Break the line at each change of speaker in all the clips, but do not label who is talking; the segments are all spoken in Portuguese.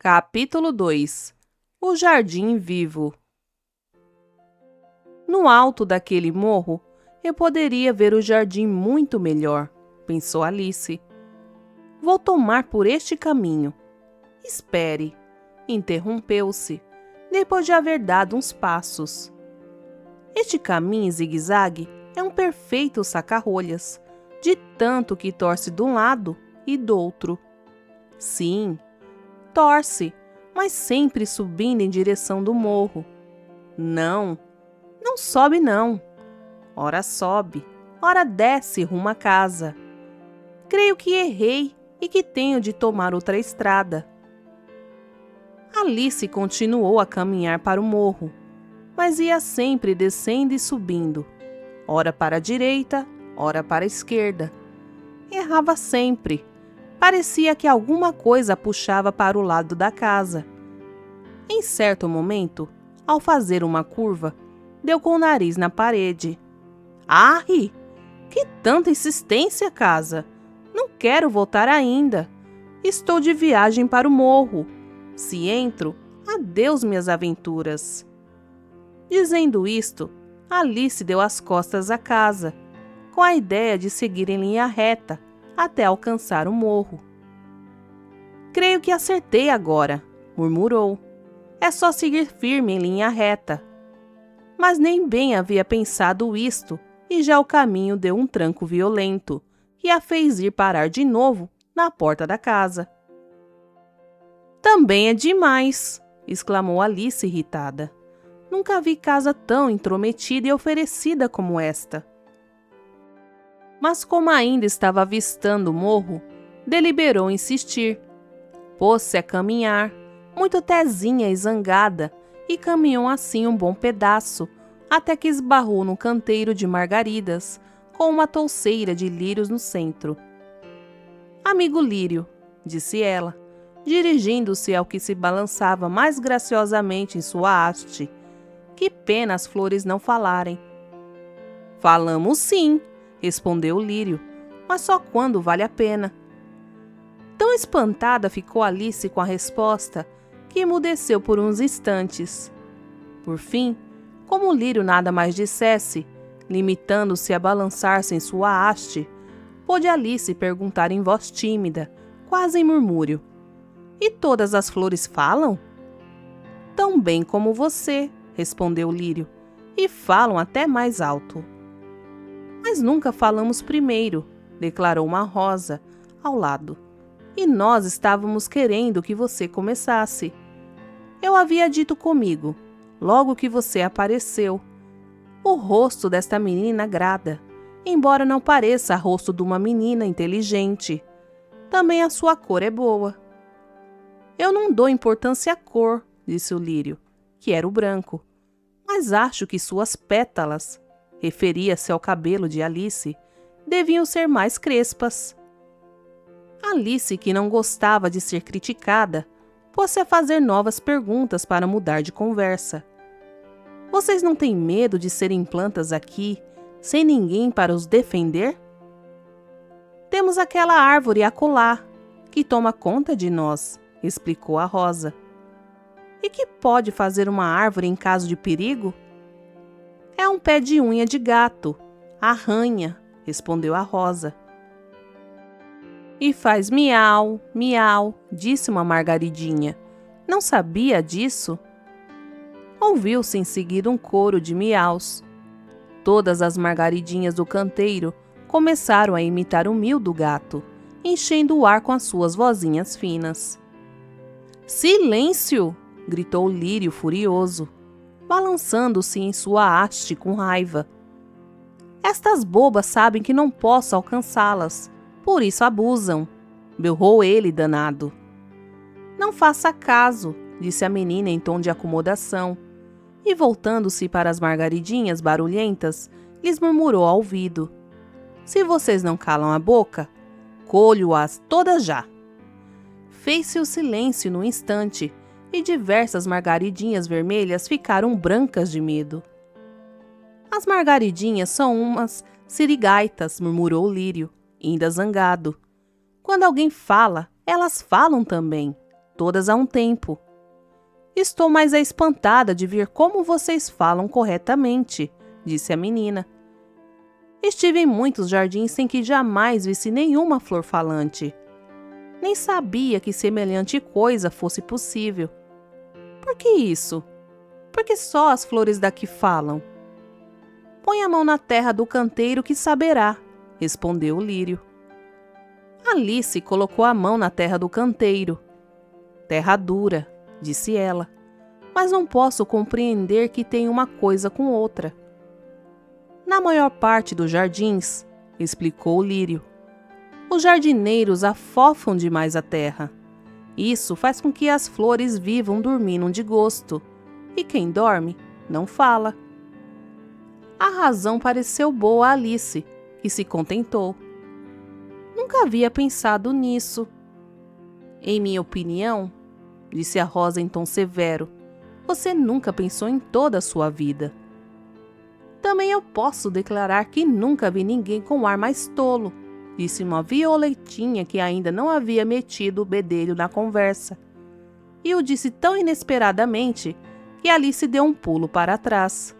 Capítulo 2. O Jardim Vivo. No alto daquele morro, eu poderia ver o jardim muito melhor, pensou Alice. Vou tomar por este caminho. Espere, interrompeu-se, depois de haver dado uns passos. Este caminho em zigue-zague é um perfeito saca-rolhas, de tanto que torce de um lado e do outro. Sim, torce, mas sempre subindo em direção do morro. Não sobe não. Ora sobe, ora desce rumo à casa. Creio que errei e que tenho de tomar outra estrada. Alice continuou a caminhar para o morro, mas ia sempre descendo e subindo, ora para a direita, ora para a esquerda. Errava sempre. Parecia que alguma coisa a puxava para o lado da casa. Em certo momento, ao fazer uma curva, deu com o nariz na parede. Arre! Que tanta insistência, casa! Não quero voltar ainda. Estou de viagem para o morro. Se entro, adeus minhas aventuras. Dizendo isto, Alice deu as costas à casa, com a ideia de seguir em linha reta até alcançar o morro. Creio que acertei agora, murmurou. É só seguir firme em linha reta. Mas nem bem havia pensado isto, e já o caminho deu um tranco violento, que a fez ir parar de novo na porta da casa. Também é demais, exclamou Alice irritada. Nunca vi casa tão intrometida e oferecida como esta. Mas como ainda estava avistando o morro, deliberou insistir. Pôs-se a caminhar, muito tezinha e zangada, e caminhou assim um bom pedaço, até que esbarrou num canteiro de margaridas, com uma touceira de lírios no centro. Amigo lírio, disse ela, dirigindo-se ao que se balançava mais graciosamente em sua haste. Que pena as flores não falarem. Falamos sim, respondeu o lírio, mas só quando vale a pena. Tão espantada ficou Alice com a resposta que emudeceu por uns instantes. Por fim, como o lírio nada mais dissesse, limitando-se a balançar-se em sua haste, pôde Alice perguntar em voz tímida, quase em murmúrio: E todas as flores falam? Tão bem como você, respondeu o lírio, e falam até mais alto. Mas nunca falamos primeiro, declarou uma rosa ao lado. E nós estávamos querendo que você começasse. Eu havia dito comigo, logo que você apareceu. O rosto desta menina agrada, embora não pareça rosto de uma menina inteligente. Também a sua cor é boa. Eu não dou importância à cor, disse o lírio, que era o branco, mas acho que suas pétalas, referia-se ao cabelo de Alice, deviam ser mais crespas. Alice, que não gostava de ser criticada, pôs-se a fazer novas perguntas para mudar de conversa. Vocês não têm medo de serem plantas aqui, sem ninguém para os defender? Temos aquela árvore acolá, que toma conta de nós, explicou a rosa. E que pode fazer uma árvore em caso de perigo? É um pé de unha de gato, arranha, respondeu a rosa. E faz miau, miau, disse uma margaridinha. Não sabia disso? Ouviu-se em seguida um coro de miaus. Todas as margaridinhas do canteiro começaram a imitar o miu do gato, enchendo o ar com as suas vozinhas finas. Silêncio! Gritou o lírio furioso, balançando-se em sua haste com raiva. Estas bobas sabem que não posso alcançá-las, por isso abusam, berrou ele danado. Não faça caso, disse a menina em tom de acomodação, e voltando-se para as margaridinhas barulhentas, lhes murmurou ao ouvido: Se vocês não calam a boca, colho-as todas já. Fez-se o silêncio num instante, e diversas margaridinhas vermelhas ficaram brancas de medo. As margaridinhas são umas sirigaitas, murmurou o lírio, ainda zangado. Quando alguém fala, elas falam também. todas a um tempo. Estou mais espantada de ver como vocês falam corretamente, disse a menina. Estive em muitos jardins em que jamais vi nenhuma flor falante. Nem sabia que semelhante coisa fosse possível. Por que isso? Porque só as flores daqui falam. Põe a mão na terra do canteiro que saberá, respondeu o lírio. Alice colocou a mão na terra do canteiro. Terra dura, disse ela, mas não posso compreender que tem uma coisa com outra. Na maior parte dos jardins, explicou o lírio, os jardineiros afofam demais a terra. Isso faz com que as flores vivam dormindo de gosto, e quem dorme não fala. A razão pareceu boa a Alice, que se contentou. Nunca havia pensado nisso. Em minha opinião, disse a Rosa em tom severo, você nunca pensou em toda a sua vida. Também eu posso declarar que nunca vi ninguém com ar mais tolo, disse uma violetinha que ainda não havia metido o bedelho na conversa. E o disse tão inesperadamente que Alice deu um pulo para trás.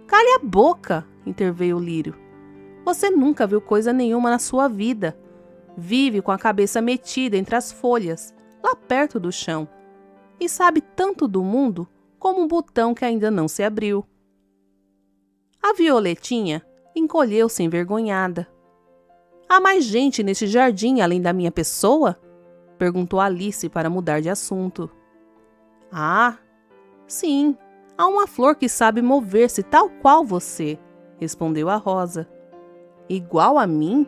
Cale a boca, interveio o lírio. Você nunca viu coisa nenhuma na sua vida. Vive com a cabeça metida entre as folhas, lá perto do chão, e sabe tanto do mundo como um botão que ainda não se abriu. A violetinha encolheu-se envergonhada. Há mais gente neste jardim além da minha pessoa? Perguntou Alice para mudar de assunto. Ah, sim, há uma flor que sabe mover-se tal qual você, respondeu a Rosa. Igual a mim?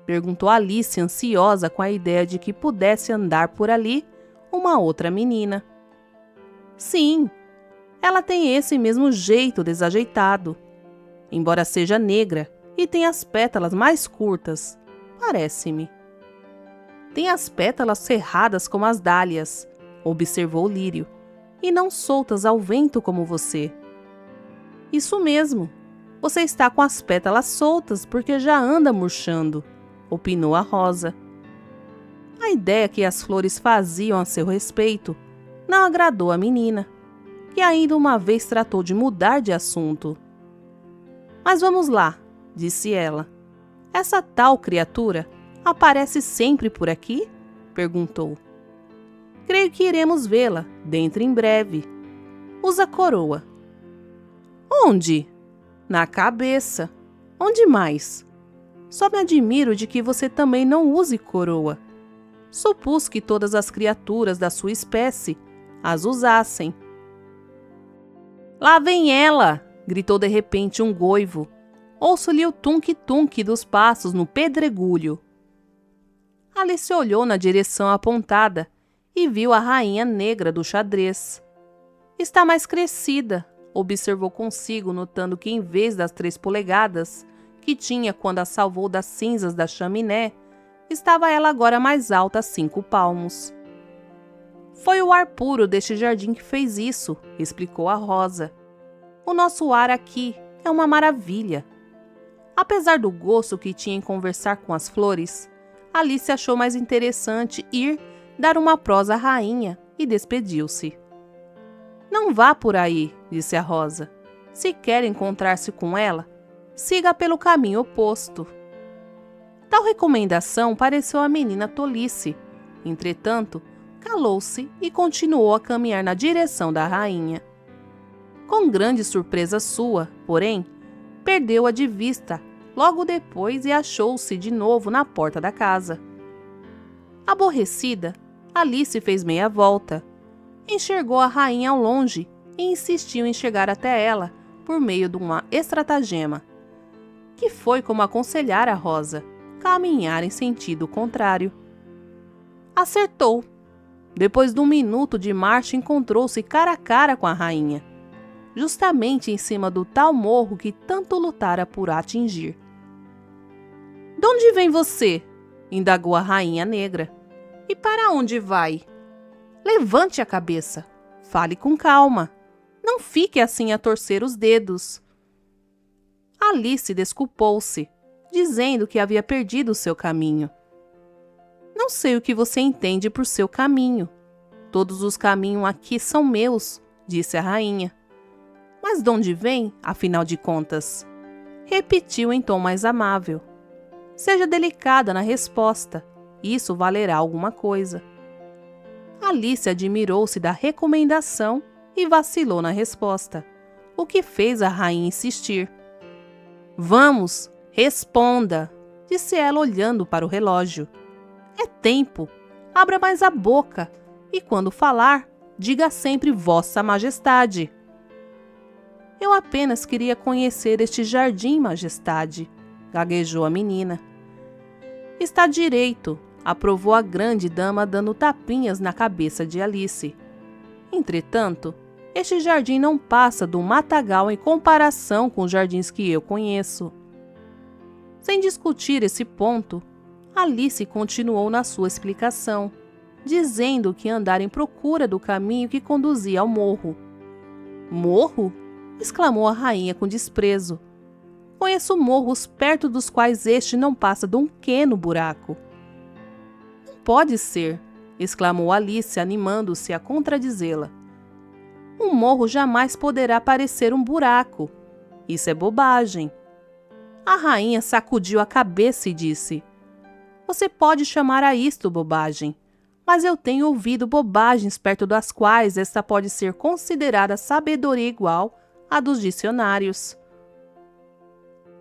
Perguntou Alice, ansiosa com a ideia de que pudesse andar por ali uma outra menina. Sim, ela tem esse mesmo jeito desajeitado. Embora seja negra e tenha as pétalas mais curtas, parece-me. Tem as pétalas cerradas como as dálias, observou Lírio, e não soltas ao vento como você. Isso mesmo, você está com as pétalas soltas porque já anda murchando, opinou a Rosa. A ideia que as flores faziam a seu respeito não agradou a menina, que ainda uma vez tratou de mudar de assunto. Mas vamos lá, disse ela. Essa tal criatura aparece sempre por aqui? Perguntou. Creio que iremos vê-la dentro em breve. Usa coroa. Onde? Na cabeça. Onde mais? Só me admiro de que você também não use coroa. Supus que todas as criaturas da sua espécie as usassem. Lá vem ela! Gritou de repente um goivo. Ouço-lhe o tunque-tunque dos passos no pedregulho. Alice olhou na direção apontada e viu a rainha negra do xadrez. Está mais crescida, observou consigo, notando que em vez das 3 polegadas que tinha quando a salvou das cinzas da chaminé, estava ela agora mais alta a 5 palmos. Foi o ar puro deste jardim que fez isso, explicou a Rosa. O nosso ar aqui é uma maravilha. Apesar do gosto que tinha em conversar com as flores, Alice achou mais interessante ir dar uma prosa à rainha e despediu-se. Não vá por aí, disse a Rosa. Se quer encontrar-se com ela, siga pelo caminho oposto. Tal recomendação pareceu à menina tolice. Entretanto, calou-se e continuou a caminhar na direção da rainha. Com grande surpresa sua, porém, perdeu-a de vista logo depois e achou-se de novo na porta da casa. Aborrecida, Alice fez meia volta. Enxergou a rainha ao longe e insistiu em chegar até ela por meio de uma estratagema, que foi como aconselhar a Rosa, caminhar em sentido contrário. Acertou. Depois de 1 minuto de marcha, encontrou-se cara a cara com a rainha, justamente em cima do tal morro que tanto lutara por atingir. — De onde vem você? Indagou a rainha negra. — E para onde vai? Levante a cabeça. Fale com calma. Não fique assim a torcer os dedos. Alice desculpou-se, dizendo que havia perdido o seu caminho. Não sei o que você entende por seu caminho, Todos os caminhos aqui são meus, disse a rainha. Mas de onde vem, afinal de contas? Repetiu em tom mais amável. Seja delicada na resposta, isso valerá alguma coisa. Alice admirou-se da recomendação e vacilou na resposta, o que fez a rainha insistir. Vamos, responda, disse ela olhando para o relógio. É tempo, abra mais a boca e quando falar, diga sempre Vossa Majestade. Eu apenas queria conhecer este jardim, Majestade, gaguejou a menina. Está direito, aprovou a grande dama dando tapinhas na cabeça de Alice. Entretanto, este jardim não passa do matagal em comparação com os jardins que eu conheço. Sem discutir esse ponto, Alice continuou na sua explicação, dizendo que andara em procura do caminho que conduzia ao morro. Morro? Exclamou a rainha com desprezo. Conheço morros perto dos quais este não passa de um pequeno buraco. Não pode ser, exclamou Alice, animando-se a contradizê-la. Um morro jamais poderá parecer um buraco. Isso é bobagem. A rainha sacudiu a cabeça e disse: Você pode chamar a isto bobagem, mas eu tenho ouvido bobagens perto das quais esta pode ser considerada sabedoria igual à dos dicionários.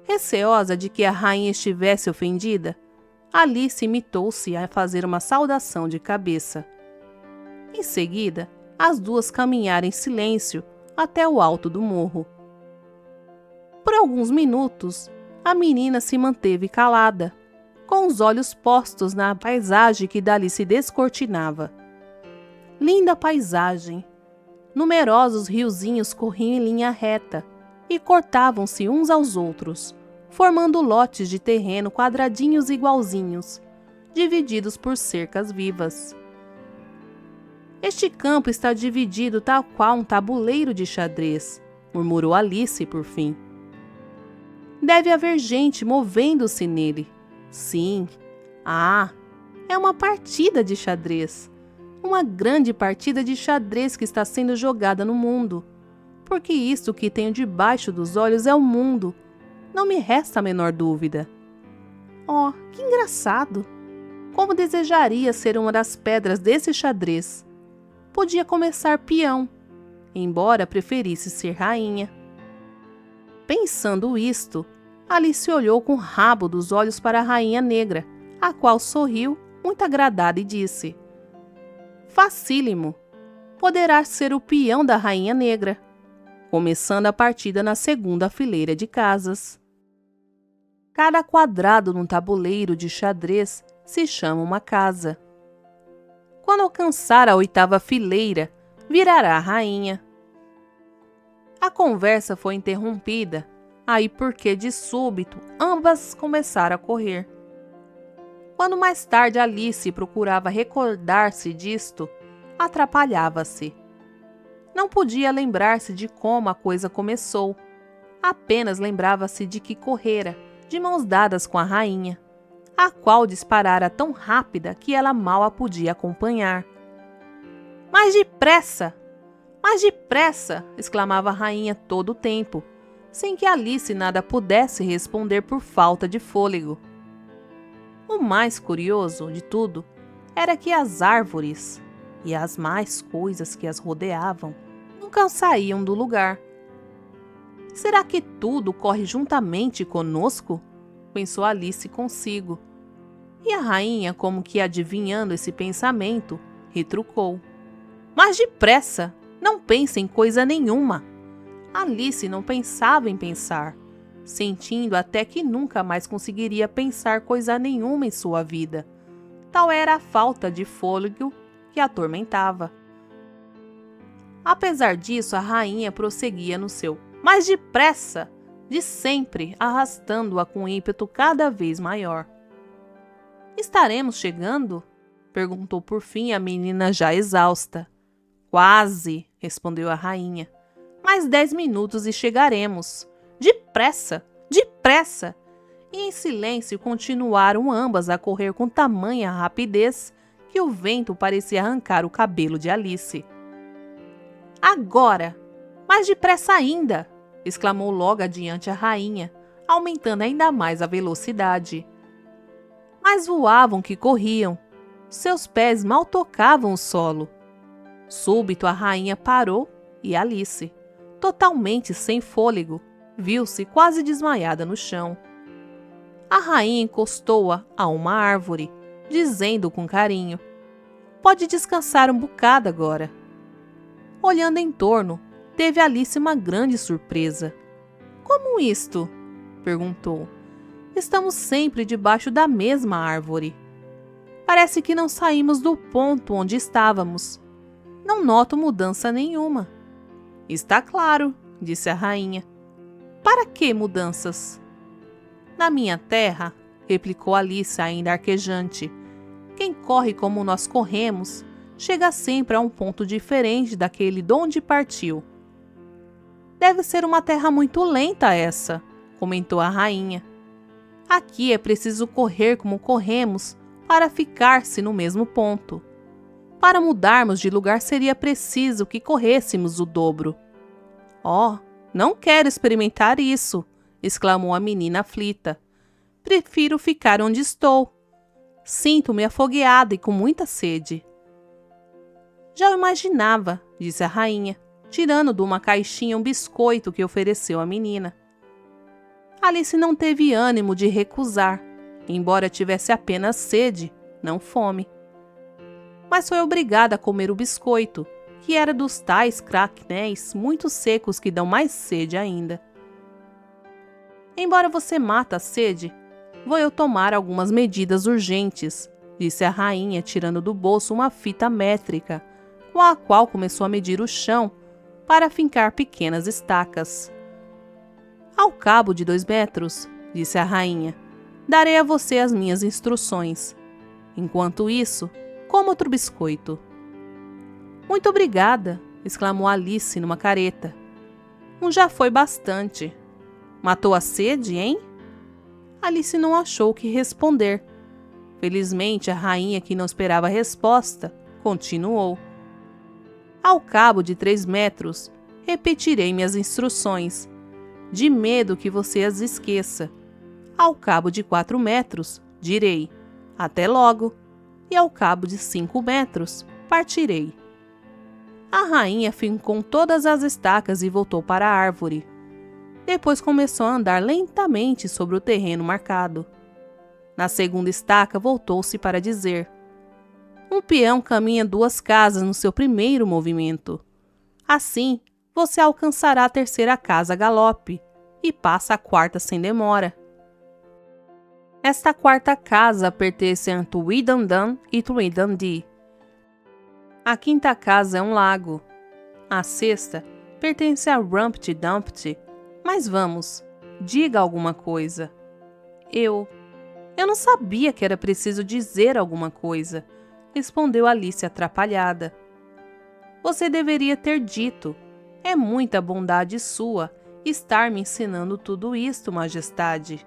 Receosa de que a rainha estivesse ofendida, Alice imitou-se a fazer uma saudação de cabeça. Em seguida, as duas caminharam em silêncio até o alto do morro. Por alguns minutos, a menina se manteve calada, com os olhos postos na paisagem que dali se descortinava. Linda paisagem! Numerosos riozinhos corriam em linha reta e cortavam-se uns aos outros, formando lotes de terreno quadradinhos igualzinhos, divididos por cercas vivas. Este campo está dividido tal qual um tabuleiro de xadrez, murmurou Alice por fim. Deve haver gente movendo-se nele. Sim. Ah, é uma partida de xadrez. Uma grande partida de xadrez que está sendo jogada no mundo. Porque isto que tenho debaixo dos olhos é o mundo. Não me resta a menor dúvida. Oh, que engraçado! Como desejaria ser uma das pedras desse xadrez. Podia começar peão, embora preferisse ser rainha. Pensando isto, Alice olhou com o rabo dos olhos para a rainha negra, a qual sorriu, muito agradada, e disse: Facílimo! Poderá ser o peão da rainha negra, começando a partida na segunda fileira de casas. Cada quadrado num tabuleiro de xadrez se chama uma casa. Quando alcançar a oitava fileira, virará a rainha. A conversa foi interrompida, aí porque de súbito ambas começaram a correr. Quando mais tarde Alice procurava recordar-se disto, atrapalhava-se. Não podia lembrar-se de como a coisa começou, apenas lembrava-se de que correra, de mãos dadas com a rainha, a qual disparara tão rápida que ela mal a podia acompanhar. Mais depressa! Mais depressa! Exclamava a rainha todo o tempo, sem que Alice nada pudesse responder por falta de fôlego. O mais curioso de tudo era que as árvores e as mais coisas que as rodeavam nunca saíam do lugar. Será que tudo corre juntamente conosco? Pensou Alice consigo. E a rainha, como que adivinhando esse pensamento, retrucou: Mas depressa! Não pense em coisa nenhuma! Alice não pensava em pensar, sentindo até que nunca mais conseguiria pensar coisa nenhuma em sua vida. Tal era a falta de fôlego que a atormentava. Apesar disso, a rainha prosseguia no seu mais depressa, de sempre, arrastando-a com ímpeto cada vez maior. Estaremos chegando? Perguntou por fim a menina já exausta. Quase, respondeu a rainha. Mais 10 minutos e chegaremos. Depressa, depressa! E em silêncio continuaram ambas a correr com tamanha rapidez que que o vento parecia arrancar o cabelo de Alice. Agora! Mais depressa ainda! Exclamou logo adiante a rainha, aumentando ainda mais a velocidade. Mais voavam que corriam. Seus pés mal tocavam o solo. Súbito a rainha parou e Alice, totalmente sem fôlego, viu-se quase desmaiada no chão. A rainha encostou-a a uma árvore, dizendo com carinho: "Pode descansar um bocado agora." Olhando em torno, teve Alice uma grande surpresa. "Como isto?" perguntou. "Estamos sempre debaixo da mesma árvore. Parece que não saímos do ponto onde estávamos. Não noto mudança nenhuma." "Está claro", disse a rainha. "Para que mudanças?" "Na minha terra", replicou Alice ainda arquejante, "quem corre como nós corremos, chega sempre a um ponto diferente daquele de onde partiu." "Deve ser uma terra muito lenta essa", comentou a rainha. "Aqui é preciso correr como corremos para ficar-se no mesmo ponto. Para mudarmos de lugar seria preciso que corrêssemos o dobro." "Oh, não quero experimentar isso", exclamou a menina aflita. "Prefiro ficar onde estou. Sinto-me afogueada e com muita sede." "Já o imaginava", disse a rainha, tirando de uma caixinha um biscoito que ofereceu à menina. Alice não teve ânimo de recusar, embora tivesse apenas sede, não fome. Mas foi obrigada a comer o biscoito, que era dos tais cracknés muito secos que dão mais sede ainda. "Embora você mata a sede, vou eu tomar algumas medidas urgentes", disse a rainha, tirando do bolso uma fita métrica, com a qual começou a medir o chão para fincar pequenas estacas. "Ao cabo de 2 metros", disse a rainha, "darei a você as minhas instruções. Enquanto isso, coma outro biscoito." "Muito obrigada", exclamou Alice numa careta. Já foi bastante. Matou a sede, hein?" Alice não achou o que responder. Felizmente, a rainha, que não esperava a resposta, continuou: "Ao cabo de 3 metros, repetirei minhas instruções, de medo que você as esqueça. Ao cabo de 4 metros, direi: até logo. E ao cabo de 5 metros, partirei." A rainha fincou todas as estacas e voltou para a árvore. Depois começou a andar lentamente sobre o terreno marcado. Na segunda estaca, voltou-se para dizer: "Um peão caminha 2 casas no seu primeiro movimento. Assim, você alcançará a 3ª casa a galope e passa a 4ª sem demora. Esta 4ª casa pertence a Tweedledum e Tweedledee. A 5ª casa é um lago. A 6ª pertence a Rumpty Dumpty. Mas vamos, diga alguma coisa." Eu não sabia que era preciso dizer alguma coisa", respondeu Alice atrapalhada. "Você deveria ter dito. É muita bondade sua estar me ensinando tudo isto, majestade."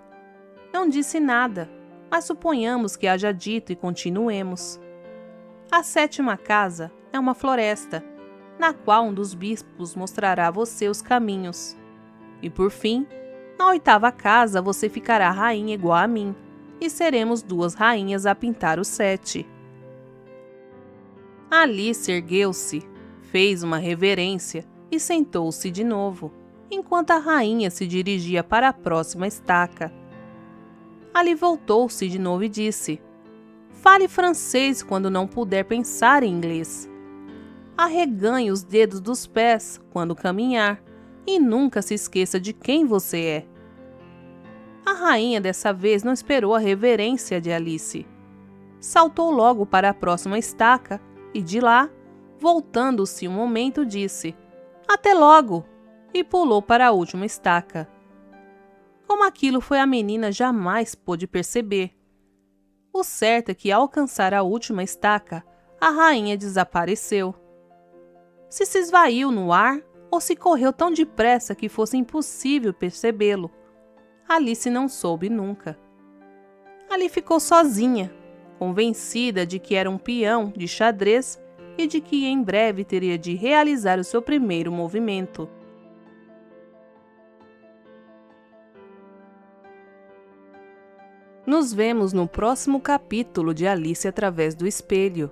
"Não disse nada, mas suponhamos que haja dito e continuemos. A 7ª casa é uma floresta, na qual um dos bispos mostrará a você os caminhos. E por fim, na 8ª casa você ficará rainha igual a mim, e seremos 2 rainhas a pintar o 7. Alice ergueu-se, fez uma reverência e sentou-se de novo, enquanto a rainha se dirigia para a próxima estaca. Ali voltou-se de novo e disse: "Fale francês quando não puder pensar em inglês. Arreganhe os dedos dos pés quando caminhar e nunca se esqueça de quem você é." A rainha dessa vez não esperou a reverência de Alice. Saltou logo para a próxima estaca e de lá, voltando-se um momento, disse: "Até logo!" e pulou para a última estaca. Como aquilo foi, a menina jamais pôde perceber. O certo é que, ao alcançar a última estaca, a rainha desapareceu. Se esvaiu no ar ou se correu tão depressa que fosse impossível percebê-lo, Alice não soube nunca. Ali ficou sozinha, convencida de que era um peão de xadrez e de que em breve teria de realizar o seu primeiro movimento. Nos vemos no próximo capítulo de Alice através do espelho.